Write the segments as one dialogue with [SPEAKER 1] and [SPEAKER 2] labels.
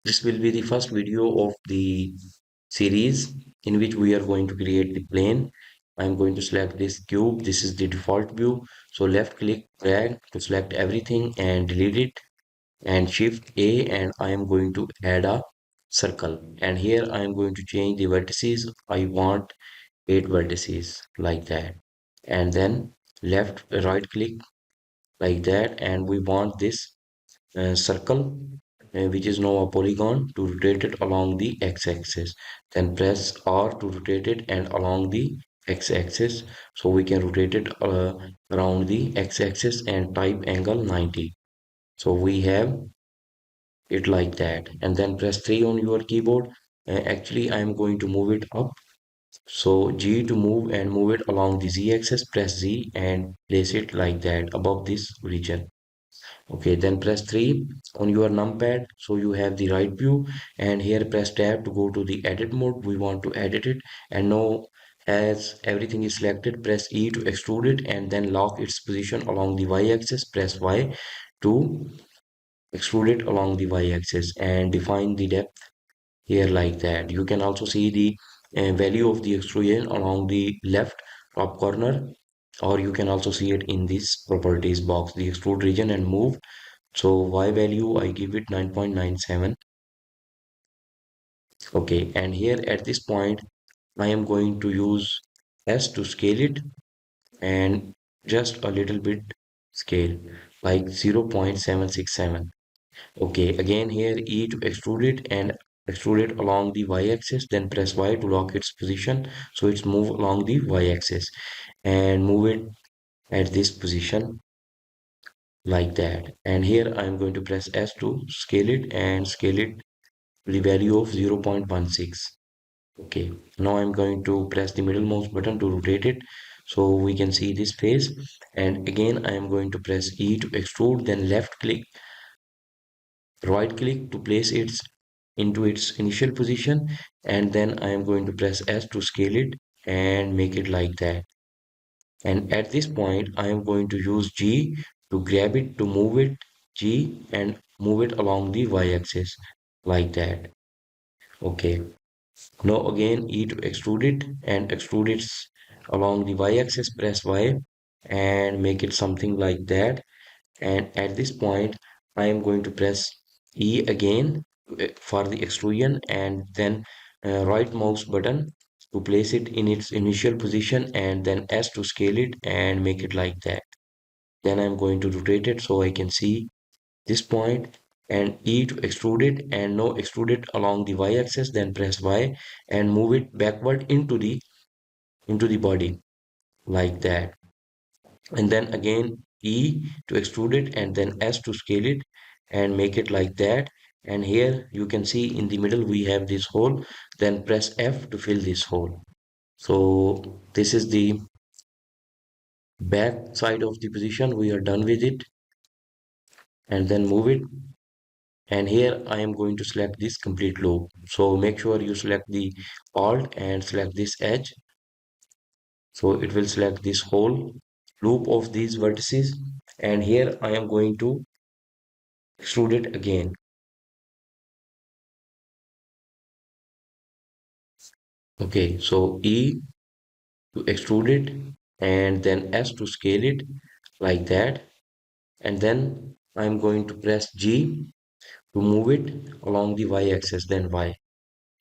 [SPEAKER 1] This will be the first video of the series in which we are going to create the plane. I'm going to select this cube. This is the default view. So left click, drag to select everything and delete it, and shift A, and I am going to add a circle. And here I am going to change the vertices. I want 8 vertices like that. And then left right click like that, and we want this circle, which is now a polygon, to rotate it along the x-axis. Then press R to rotate it and along the x-axis. So we can rotate it around the x-axis and type angle 90. So we have it like that. And then press 3 on your keyboard. Actually, I am going to move it up. So G to move, and move it along the z-axis. Press Z and place it like that above this region. Okay, then press 3 on your numpad so you have the right view, and here press tab to go to the edit mode. We want to edit it, and now as everything is selected, press E to extrude it and then lock its position along the y-axis. Press Y to extrude it along the y-axis and define the depth here like that. You can also see the value of the extrusion along the left top corner, or you can also see it in this properties box, the extrude region and move. So y value I give it 9.97. Okay, and here at this point I am going to use S to scale it, and just a little bit scale like 0.767. Okay, again here E to extrude it and extrude it along the y-axis, then press Y to lock its position so it's move along the y-axis, and move it at this position like that. And here I'm going to press S to scale it and scale it to the value of 0.16. Okay, now I'm going to press the middle mouse button to rotate it so we can see this face. And again I am going to press E to extrude, then left click, right click to place it into its initial position, and then I am going to press S to scale it and make it like that. And at this point I am going to use G to grab it, to move it, G, and move it along the y-axis like that. Okay, now again E to extrude it and extrude it along the y-axis. Press Y and make it something like that. And at this point I am going to press E again for the extrusion, and then right mouse button to place it in its initial position, and then S to scale it and make it like that. Then I'm going to rotate it so I can see this point, and E to extrude it, and now extrude it along the y-axis. Then press Y and move it backward into the body like that. And then again E to extrude it, and then S to scale it and make it like that. And here you can see in the middle we have this hole. Then press F to fill this hole. So this is the back side of the position. We are done with it, and then move it. And here I am going to select this complete loop. So make sure you select the Alt and select this edge. So it will select this whole loop of these vertices. And here I am going to extrude it again. Okay, so E to extrude it, and then S to scale it like that. And then I'm going to press G to move it along the y-axis, then Y,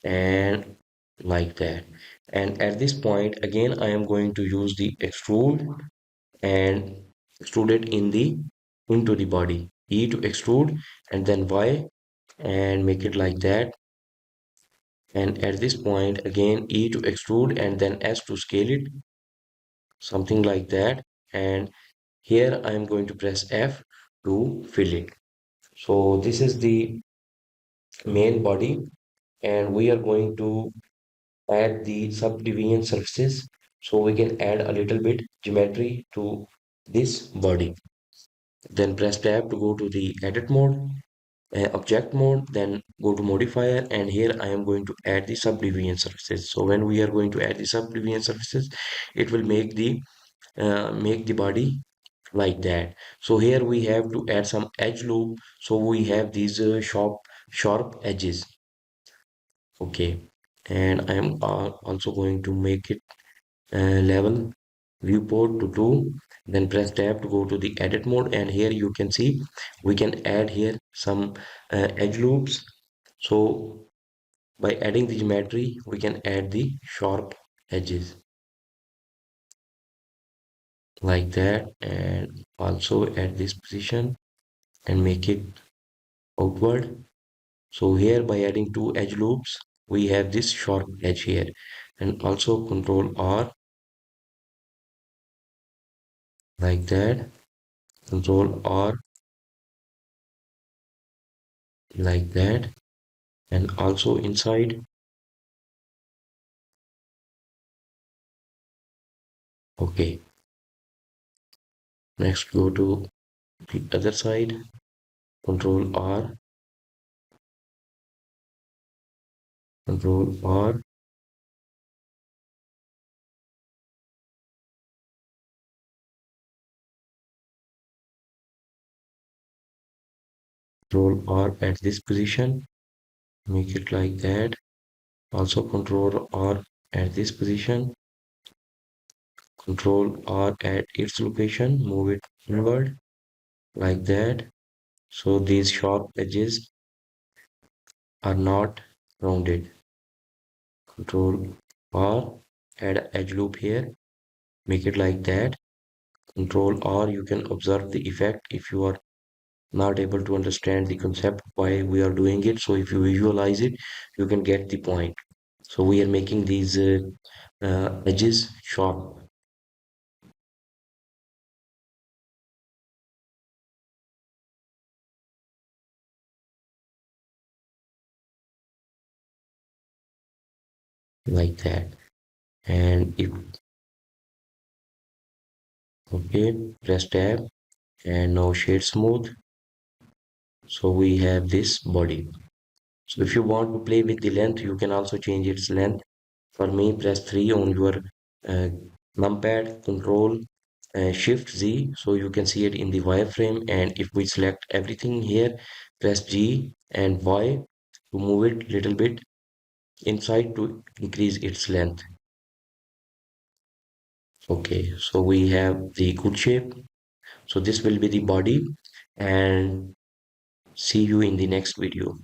[SPEAKER 1] and like that. And at this point again I am going to use the extrude and extrude it into the body. E to extrude and then Y and make it like that. And at this point again E to extrude and then S to scale it, something like that. And here I am going to press F to fill it. So this is the main body, and we are going to add the subdivision surfaces, so we can add a little bit geometry to this body. Then press tab to go to the edit mode, object mode, then go to modifier, and here I am going to add the subdivision surfaces. So when we are going to add the subdivision surfaces, it will make the body like that. So here we have to add some edge loop. So we have these sharp edges. Okay, and I am also going to make it level viewport to 2. Then press tab to go to the edit mode, and here you can see we can add here some edge loops. So by adding the geometry we can add the sharp edges like that, and also at this position and make it outward. So here by adding two edge loops we have this sharp edge here, and also control R like that, control R like that, and also inside. Okay, next go to the other side, control R, control R, control R at this position, make it like that. Also control R at this position, control R at its location, move it inward like that. So these sharp edges are not rounded. Control R, add edge loop here, make it like that. Control R, you can observe the effect if you are not able to understand the concept why we are doing it. So if you visualize it, you can get the point. So we are making these edges sharp like that. And if okay, press tab and now shade smooth. So we have this body. So if you want to play with the length, you can also change its length. For me, press 3 on your uh, numpad, control shift Z, so you can see it in the wireframe. And if we select everything here, press G and Y to move it little bit inside to increase its length. Okay, so we have the good shape. So this will be the body, and see you in the next video.